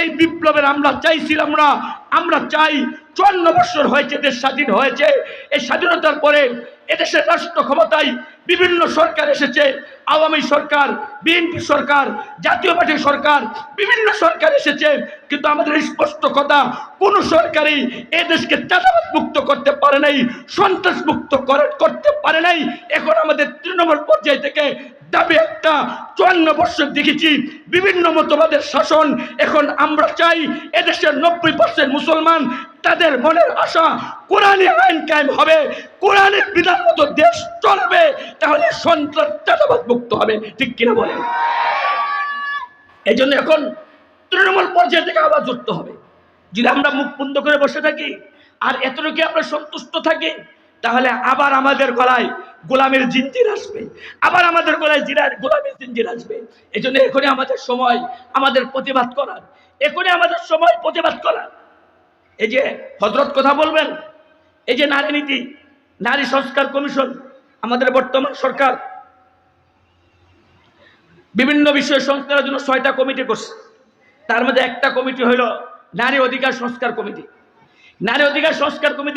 এই বিপ্লবের আমরা চাইছিলাম না। আমরা চাই 54 বছর হয়েছে দেশ স্বাধীন হয়েছে, এই স্বাধীনতার পরে এদেশের রাষ্ট্র ক্ষমতায় বিভিন্ন সরকার এসেছে, আওয়ামী সরকার, বিএনপি সরকার, জাতীয় পার্টি সরকার, বিভিন্ন সরকার এসেছে, কিন্তু আমাদের স্পষ্ট কথা, কোন সরকারই এই দেশকে চাঁদাবাজ মুক্ত করতে পারে নাই, সন্ত্রাস মুক্ত করতে পারে নাই। এখন আমাদের তৃণমূল পর্যায় থেকে দাবি একটা, 54 বছর দেখেছি বিভিন্ন মতবাদের শাসন। এখন আমরা চাই এদেশের 90% মুসলমান, তাদের মনের আশা কোরআনী আইন কায়েম হবে, কোরআনের বিধান মতো দেশ চলবে, তাহলে সন্ত্রাস চাঁদাবাজ মুক্ত হবে। ঠিক কিনা বলেন? এই জন্য এখন তৃণমূল পর্যায়ে থেকে আওয়াজ উঠতে হবে। যদি আমরা মুখ বন্ধ করে বসে থাকি আর এতটুকু আমরা সন্তুষ্ট থাকি, তাহলে আবার আমাদের গলায় গোলামের জিঞ্জির আসবে, আবার আমাদের গলায় গোলামের জিঞ্জির আসবে। এই জন্য এখনই আমাদের সময় আমাদের প্রতিবাদ করার, এখনই আমাদের সময় প্রতিবাদ করার। এই যে হযরত কথা বলবেন, এই যে নারী নীতি, নারী সংস্কার কমিশন, আমাদের বর্তমান সরকার বিভিন্ন বিষয় সংস্কারের জন্য 6টা কমিটি করছে। তার মধ্যে একটা কমিটি হলো নারী অধিকার সংস্কার কমিটি। নারী অধিকার সংস্কার কমিটি